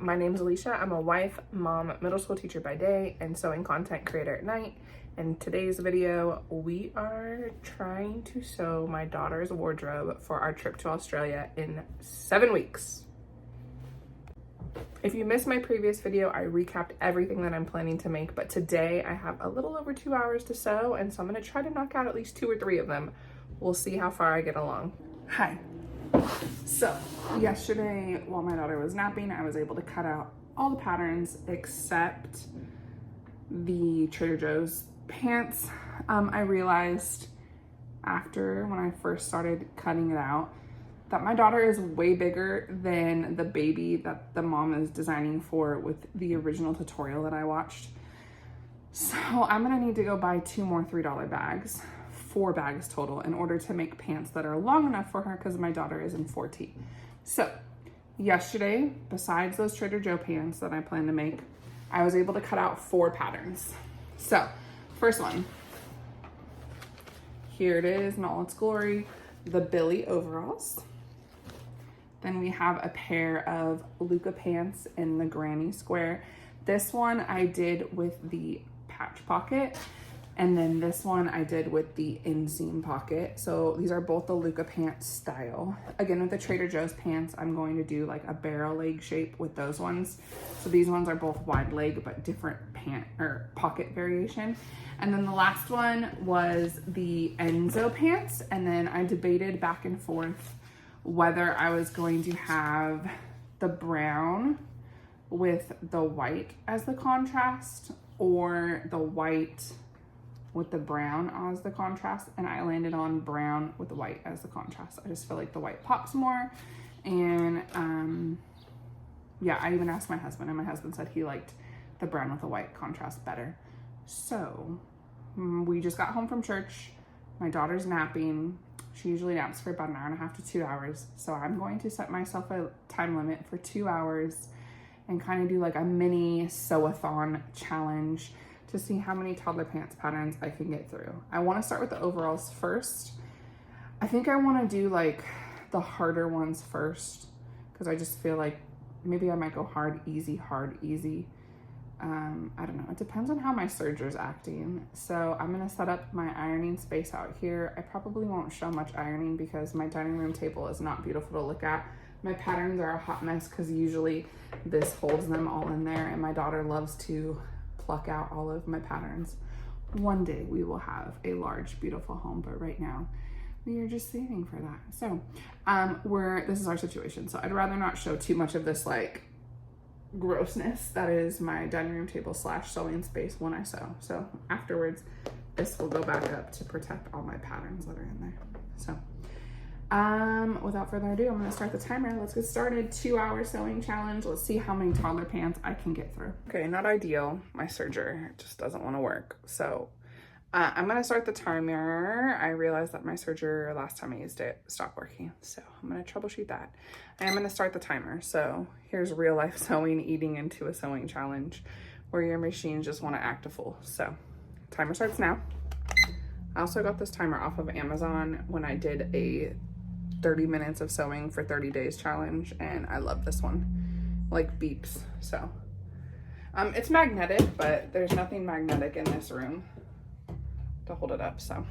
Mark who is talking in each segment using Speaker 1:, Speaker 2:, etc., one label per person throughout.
Speaker 1: My name's Alisha. I'm a wife, mom, middle school teacher by day, and sewing content creator at night. In today's video, we are trying to sew my daughter's wardrobe for our trip to Australia in 7 weeks. If you missed my previous video, I recapped everything that I'm planning to make, but today I have a little over 2 hours to sew, and so I'm gonna try to knock out at least 2 or 3 of them. We'll see how far I get along. Hi. So yesterday while my daughter was napping, I was able to cut out all the patterns except the Trader Joe's pants. I realized after when I first started cutting it out that my daughter is way bigger than the baby that the mom is designing for with the original tutorial that I watched. So I'm gonna need to go buy 2 more $3 bags. 4 bags total in order to make pants that are long enough for her because my daughter is in 4T. So yesterday, besides those Trader Joe pants that I plan to make, I was able to cut out 4 patterns. So first one, here it is in all its glory, the Billie Overalls. Then we have a pair of Luca pants in the granny square. This one I did with the patch pocket. And then this one I did with the inseam pocket. So these are both the Luca pants style. Again, with the Trader Joe's pants, I'm going to do like a barrel leg shape with those ones. So these ones are both wide leg, but different pant or pocket variation. And then the last one was the Enzo pants. And then I debated back and forth whether I was going to have the brown with the white as the contrast or the white with the brown as the contrast, and I landed on brown with the white as the contrast. I just feel like the white pops more. And yeah, I even asked my husband, and my husband said he liked the brown with the white contrast better. So we just got home from church. My daughter's napping. She usually naps for about 1.5 hours to 2 hours. So I'm going to set myself a time limit for 2 hours and kind of do like a mini sew-a-thon challenge to see how many toddler pants patterns I can get through. I want to start with the overalls first. I think I want to do like the harder ones first because I just feel like maybe I might go hard, easy. I don't know. It depends on how my serger's acting. So I'm going to set up my ironing space out here. I probably won't show much ironing because my dining room table is not beautiful to look at. My patterns are a hot mess because usually this holds them all in there, and my daughter loves to pluck out all of my patterns. One day we will have a large, beautiful home, but right now we are just saving for that. So this is our situation. So I'd rather not show too much of this like grossness that is my dining room table / sewing space when I sew. So afterwards, this will go back up to protect all my patterns that are in there. So without further ado, I'm gonna start the timer. Let's get started. 2-hour sewing challenge. Let's see how many toddler pants I can get through. Okay, not ideal. My serger just doesn't want to work. So I'm gonna start the timer. I realized that my serger last time I used it stopped working. So I'm gonna troubleshoot that. I am gonna start the timer. So here's real life sewing eating into a sewing challenge where your machines just want to act a fool. So timer starts now. I also got this timer off of Amazon when I did a 30 minutes of sewing for 30 days challenge, and I love this one. Like beeps. So it's magnetic, but there's nothing magnetic in this room to hold it up, so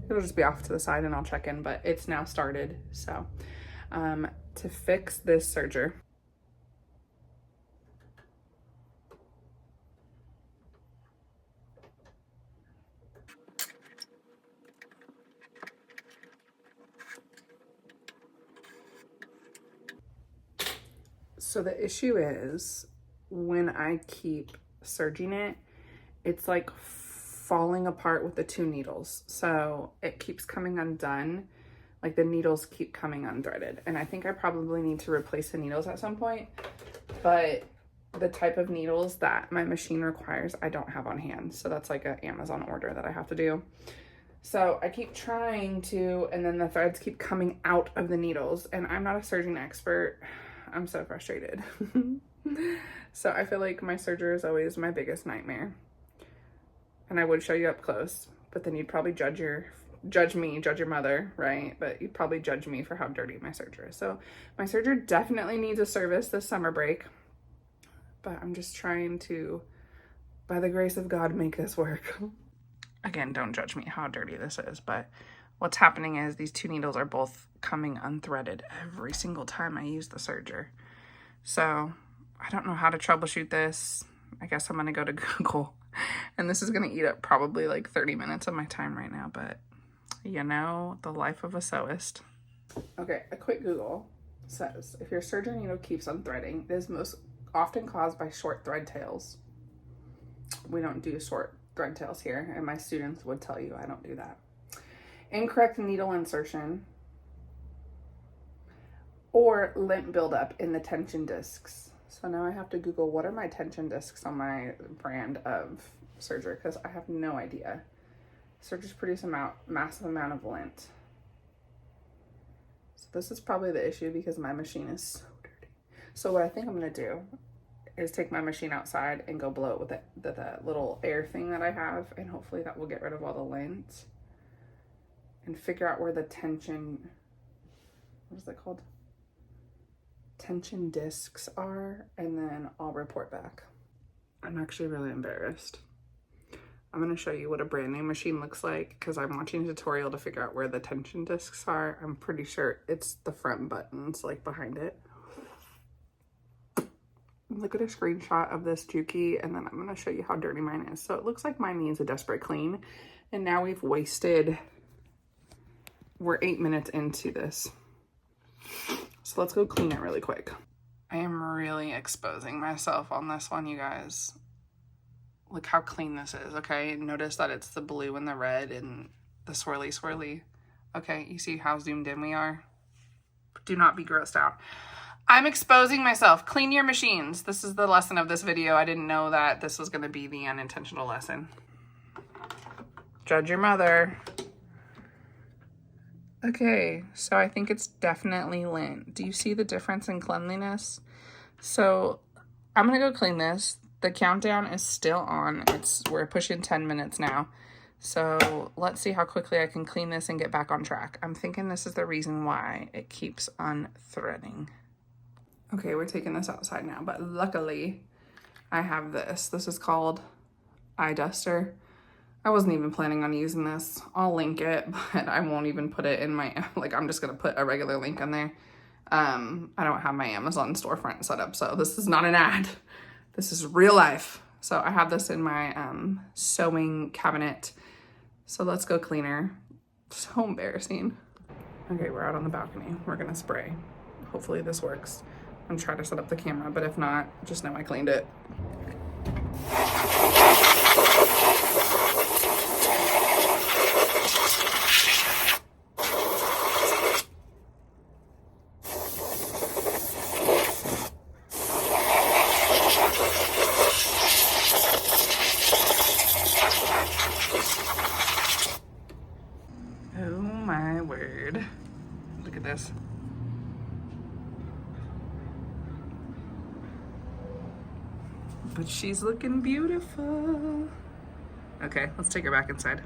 Speaker 1: it'll just be off to the side and I'll check in, but it's now started. So to fix this serger, so the issue is when I keep serging it, it's like falling apart with the 2 needles. So it keeps coming undone. Like the needles keep coming unthreaded. And I think I probably need to replace the needles at some point, but the type of needles that my machine requires, I don't have on hand. So that's like an Amazon order that I have to do. So I keep trying to, and then the threads keep coming out of the needles, and I'm not a serging expert. I'm so frustrated. So I feel like my serger is always my biggest nightmare. And I would show you up close, but then you'd probably judge your judge your mother, right? But you'd probably judge me for how dirty my serger is. So my serger definitely needs a service this summer break. but I'm just trying to, by the grace of God, make this work. Again, don't judge me how dirty this is, but what's happening is these two needles are both coming unthreaded every single time I use the serger. So I don't know how to troubleshoot this. I guess I'm gonna go to Google, and this is gonna eat up probably like 30 minutes of my time right now, but you know, the life of a sewist. Okay, a quick Google says, if your serger needle keeps unthreading, it is most often caused by short thread tails. We don't do short thread tails here, and my students would tell you I don't do that. Incorrect needle insertion or lint buildup in the tension discs. So now I have to Google what are my tension discs on my brand of serger, because I have no idea. Sergers produce a massive amount of lint. So this is probably the issue because my machine is so dirty. So what I think I'm gonna do is take my machine outside and go blow it with the little air thing that I have, and hopefully that will get rid of all the lint and figure out where the tension, what is that called? Tension discs are, and then I'll report back. I'm actually really embarrassed. I'm gonna show you what a brand new machine looks like because I'm watching a tutorial to figure out where the tension discs are. I'm pretty sure it's the front buttons, like behind it. Look at a screenshot of this Juki, and then I'm gonna show you how dirty mine is. So it looks like mine needs a desperate clean, and now we've wasted, we're 8 minutes into this. So let's go clean it really quick. I am really exposing myself on this one, you guys. Look how clean this is, okay? Notice that it's the blue and the red and the swirly swirly. Okay, you see how zoomed in we are? Do not be grossed out. I'm exposing myself. Clean your machines. This is the lesson of this video. I didn't know that this was gonna be the unintentional lesson. Judge your mother. Okay, so I think it's definitely lint. Do you see the difference in cleanliness? So I'm gonna go clean this. The countdown is still on. We're pushing 10 minutes now. So let's see how quickly I can clean this and get back on track. I'm thinking this is the reason why it keeps unthreading. Okay, we're taking this outside now, but luckily I have this. This is called Eye Duster. I wasn't even planning on using this. I'll link it, but I won't even put it in my, like, I'm just gonna put a regular link in there. I don't have my Amazon storefront set up, so this is not an ad. This is real life. So I have this in my sewing cabinet. So let's go clean her. So embarrassing. Okay, we're out on the balcony. We're gonna spray. Hopefully this works. I'm trying to set up the camera, but if not, just know I cleaned it. Oh my word. Look at this. But she's looking beautiful. Okay, let's take her back inside.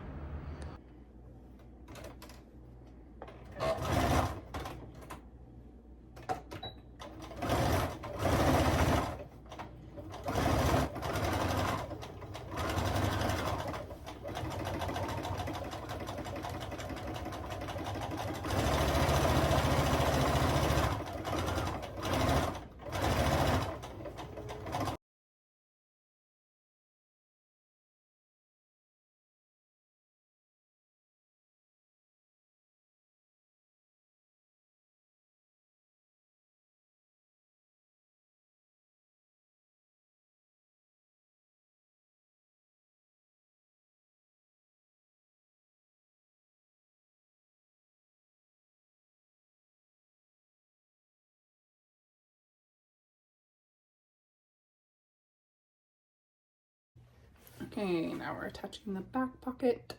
Speaker 1: Okay, now we're attaching the back pocket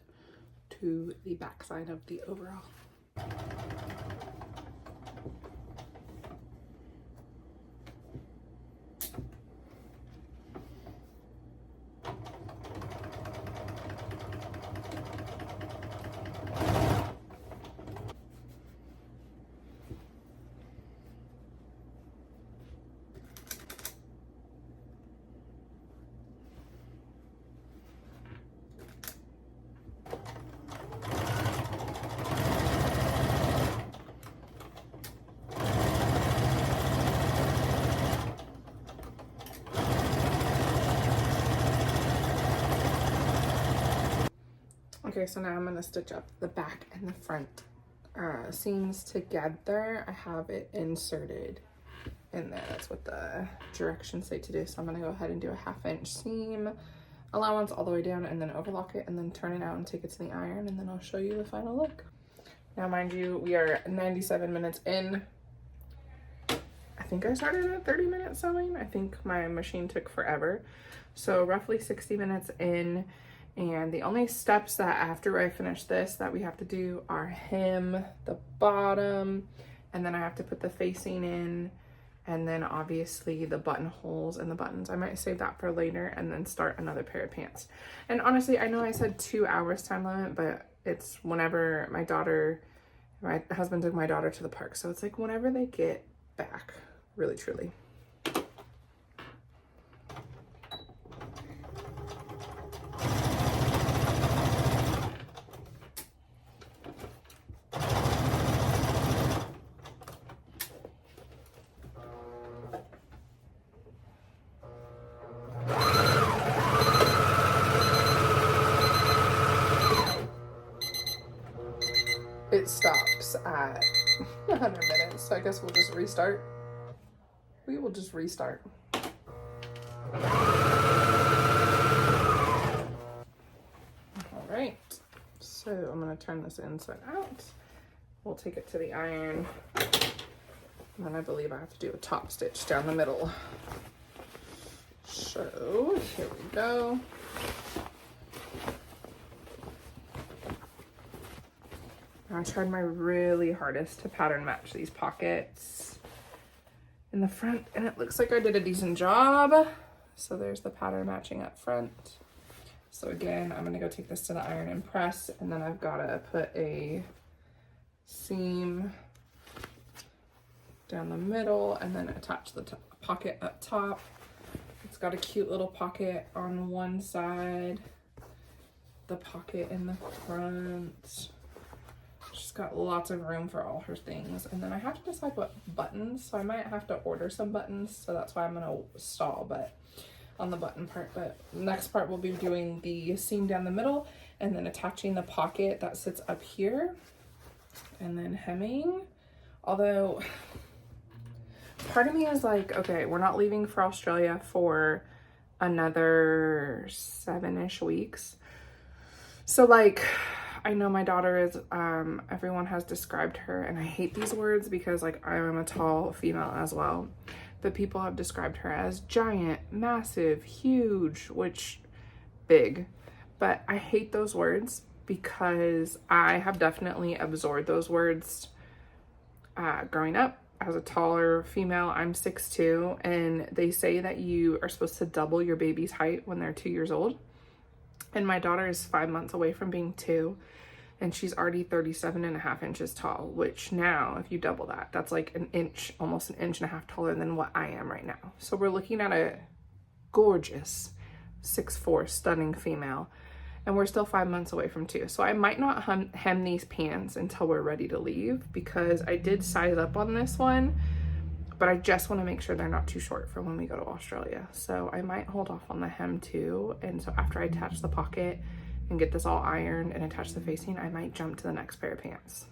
Speaker 1: to the back side of the overall. Okay, so now I'm gonna stitch up the back and the front seams together. I have it inserted in there. That's what the directions say to do. So I'm gonna go ahead and do a 1/2 inch seam allowance all the way down and then overlock it and then turn it out and take it to the iron, and then I'll show you the final look. Now, mind you, we are 97 minutes in. I think I started at 30 minutes sewing. I think my machine took forever. So roughly 60 minutes in. And the only steps that after I finish this that we have to do are hem the bottom, and then I have to put the facing in, and then obviously the buttonholes and the buttons. I might save that for later and then start another pair of pants. And honestly, I know I said 2 hours time limit, but it's whenever my husband took my daughter to the park. So it's like whenever they get back, really, truly. It stops at 100 minutes, so I guess we'll just restart. We will just restart. All right, so I'm gonna turn this inside out. We'll take it to the iron, and then I believe I have to do a top stitch down the middle. So here we go. I tried my really hardest to pattern match these pockets in the front, and it looks like I did a decent job. So there's the pattern matching up front. So again, I'm gonna go take this to the iron and press, and then I've gotta put a seam down the middle and then attach the pocket up top. It's got a cute little pocket on one side, the pocket in the front. She's got lots of room for all her things. And then I have to decide what buttons, so I might have to order some buttons, so that's why I'm gonna stall but on the button part. But next part we'll be doing the seam down the middle and then attaching the pocket that sits up here and then hemming. Although part of me is like, okay, we're not leaving for Australia for another 7-ish weeks. So like, I know my daughter is, everyone has described her, and I hate these words because like I am a tall female as well, but people have described her as giant, massive, huge, which big, but I hate those words because I have definitely absorbed those words growing up as a taller female. I'm 6'2", and they say that you are supposed to double your baby's height when they're 2 years old. And my daughter is 5 months away from being 2, and she's already 37.5 inches tall, which now, if you double that, that's like an inch, almost an inch and a half taller than what I am right now. So we're looking at a gorgeous 6'4", stunning female, and we're still 5 months away from 2. So I might not hem these pants until we're ready to leave, because I did size up on this one, but I just want to make sure they're not too short for when we go to Australia. So I might hold off on the hem too. And so after I attach the pocket and get this all ironed and attach the facing, I might jump to the next pair of pants.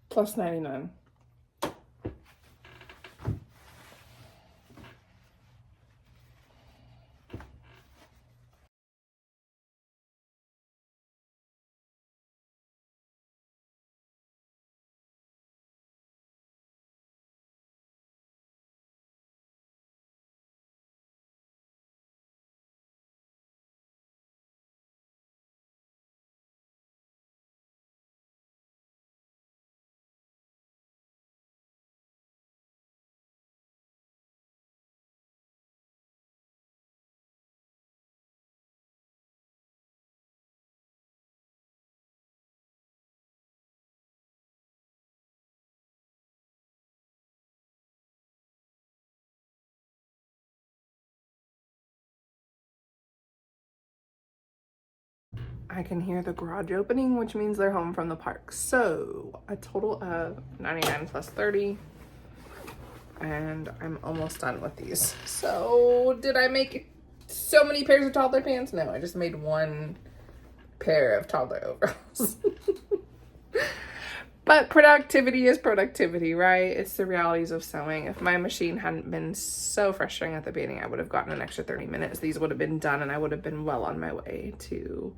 Speaker 1: Plus 99. I can hear the garage opening, which means they're home from the park. So a total of 99 plus 30. And I'm almost done with these. So did I make so many pairs of toddler pants? No, I just made one pair of toddler overalls. But productivity is productivity, right? It's the realities of sewing. If my machine hadn't been so frustrating at the beginning, I would have gotten an extra 30 minutes. These would have been done and I would have been well on my way to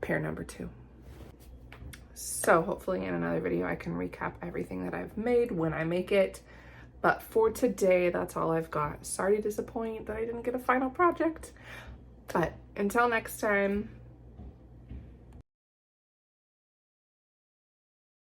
Speaker 1: pair number 2. So hopefully in another video, I can recap everything that I've made when I make it. But for today, that's all I've got. Sorry to disappoint that I didn't get a final project. But until next time,